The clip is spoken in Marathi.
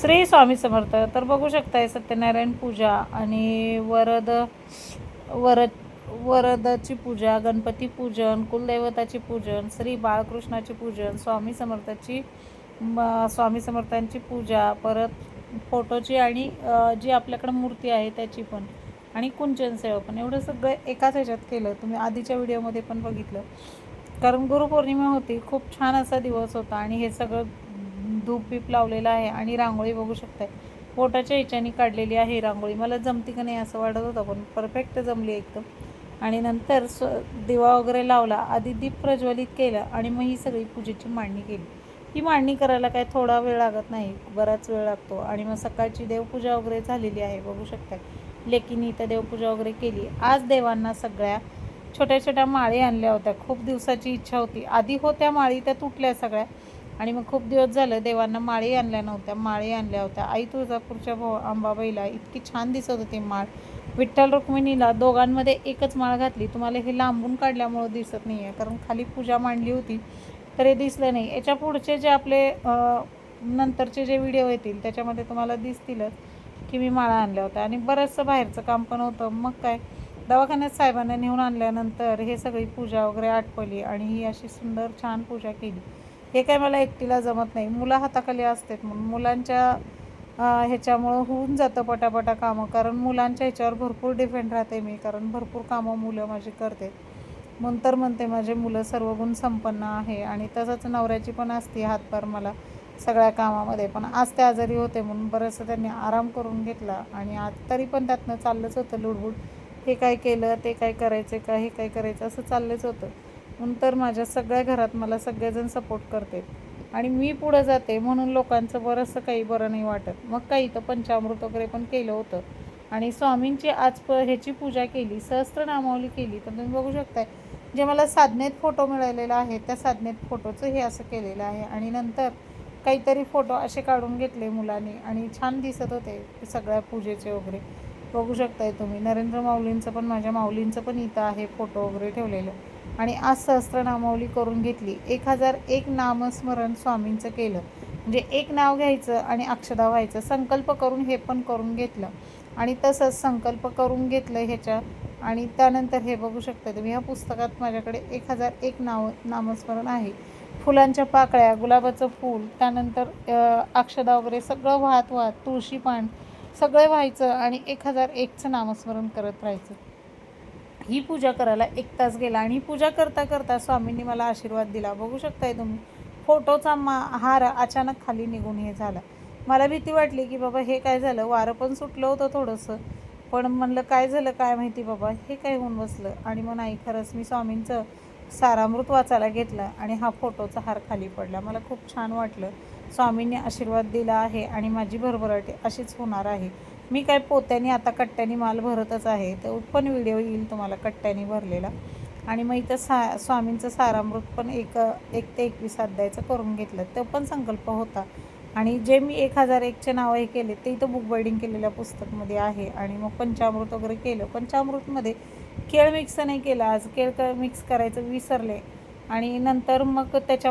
श्री स्वामी समर्थ. तर बघू शकताय सत्यनारायण पूजा आणि वरद वरदाची पूजा, गणपती पूजन, कुलदैवताची पूजन, श्री बाळकृष्णाची पूजन, स्वामी समर्थांची पूजा, परत फोटोची आणि जी आपल्याकडे मूर्ती आहे त्याची पण, आणि कुंचन सेवा पण, एवढं सगळं एकाच ह्याच्यात केलं. तुम्ही आधीच्या व्हिडिओमध्ये पण बघितलं. कारण गुरुपौर्णिमा होती, खूप छान असा दिवस होता आणि हे सगळं धूप बीप लावलेलं आहे आणि रांगोळी बघू शकताय पोटाच्या ह्याच्याने काढलेली आहे रांगोळी. मला जमती का नाही असं वाटत होतं, पण परफेक्ट जमली एकदम. आणि नंतर दिवा वगैरे लावला, आधी दीप प्रज्वलित केलं आणि मग ही सगळी पूजेची मांडणी केली. ही मांडणी करायला काय थोडा वेळ लागत नाही, बराच वेळ लागतो. आणि मग सकाळची देवपूजा वगैरे झालेली आहे बघू शकता. लेकीनी इथं देवपूजा वगैरे केली. आज देवांना सगळ्या छोट्या छोट्या माळी आणल्या होत्या. खूप दिवसाची इच्छा होती. आधी होत्या माळी, त्या तुटल्या सगळ्या. आणि मग खूप दिवस झालं देवांना माळी आणल्या नव्हत्या, माळी आणल्या होत्या. आई तुळजापूरच्या अंबाबाईला इतकी छान दिसत होती माळ. विठ्ठल रुक्मिणीला दोघांमध्ये एकच माळ घातली. तुम्हाला हे लांबून काढल्यामुळं दिसत नाही आहे, कारण खाली पूजा मांडली होती तर हे दिसलं नाही. याच्या पुढचे जे आपले नंतरचे जे व्हिडिओ येतील त्याच्यामध्ये तुम्हाला दिसतीलच की मी माळा आणल्या होत्या. आणि बरंचसं बाहेरचं काम पण होतं. मग काय, दवाखान्यात साहेबांना नेऊन आणल्यानंतर हे सगळी पूजा वगैरे आटपली आणि ही अशी सुंदर छान पूजा केली. हे काय मला एकटीला जमत नाही, मुलं हाताखाली असतात म्हणून मुलांच्या ह्याच्यामुळं होऊन जातं पटापटा कामं. कारण मुलांच्या ह्याच्यावर भरपूर डिपेंड राहते मी, कारण भरपूर कामं मुलं माझी करते. म्हणून तर म्हणते माझे मुलं सर्व गुण संपन्न आहे. आणि तसंच नवऱ्याची पण असते हातभार मला सगळ्या कामामध्ये. पण आज ते आजारी होते म्हणून बरंचसं त्यांनी आराम करून घेतला. आणि आज तरी पण त्यातनं चाललंच होतं लुडबुड, हे काय केलं, ते काय करायचं का, हे काय करायचं, असं चाललंच होतं. म्हणून तर माझ्या सगळ्या घरात मला सगळेजण सपोर्ट करते आणि मी पुढं जाते म्हणून लोकांचं बरंचसं काही बरं नाही वाटत. मग काही तर पंचामृत वगैरे पण केलं होतं. आणि स्वामींची आज ह्याची पूजा केली, सहस्त्रनामावली केली. तर तुम्ही बघू शकताय जे मला साधनेत फोटो मिळालेला आहे त्या साधनेत फोटोचं हे असं केलेलं आहे. आणि नंतर काहीतरी फोटो असे काढून घेतले मुलांनी आणि छान दिसत होते सगळ्या पूजेचे वगैरे. बघू शकताय तुम्ही नरेंद्र माऊलींचं पण, माझ्या माऊलींचं पण इथं आहे फोटो वगैरे ठेवलेलं. आणि आज सहस्त्रनामावली करून घेतली. 1001 नामस्मरण स्वामींचं केलं. म्हणजे एक नाव घ्यायचं आणि अक्षदा व्हायचं, संकल्प करून हे पण करून घेतलं. आणि तसंच संकल्प करून घेतलं ह्याच्या. आणि त्यानंतर हे बघू शकता तुम्ही, ह्या पुस्तकात माझ्याकडे 1001 नामस्मरण आहे. फुलांच्या पाकळ्या, गुलाबाचं फूल, त्यानंतर अक्षदा वगैरे सगळं वाहत तुळशी पान सगळं व्हायचं आणि 1001चं नामस्मरण करत राहायचं. ही पूजा करायला 1 तास गेला. आणि पूजा करता करता स्वामींनी मला आशीर्वाद दिला. बघू शकताय तुम्ही फोटोचा हार अचानक खाली निघून हे झाला. मला भीती वाटली की बाबा हे काय झालं, वारं पण सुटलं होतं थोडंसं, पण म्हणलं काय झालं काय माहिती बाबा, हे काय होऊन बसलं. आणि मग नाही, खरंच मी स्वामींचं सारामृत वाचायला घेतलं आणि हा फोटोचा हार खाली पडला. मला खूप छान वाटलं. स्वामींनी आशीर्वाद दिला आहे आणि माझी भरभराटी अशीच होणार आहे. मी काय पोत्याने आता कट्ट्याने माल भरतच आहे, तर पण व्हिडिओ येईल तुम्हाला कट्ट्याने भरलेला. आणि मग इथं स्वामींचं सारामृत पण 1 ते 21 अध्यायचं करून घेतलं, तो पण संकल्प होता. आणि जे मी 1001चे नावं हे केले ते इथं बुक बायडिंग केलेल्या पुस्तकमध्ये आहे. आणि मग पंचामृत वगैरे केलं. पंचामृतमध्ये केळ मिक्स नाही केलं आज, केळ मिक्स करायचं विसरले. आणि नंतर मग त्याच्यामध्ये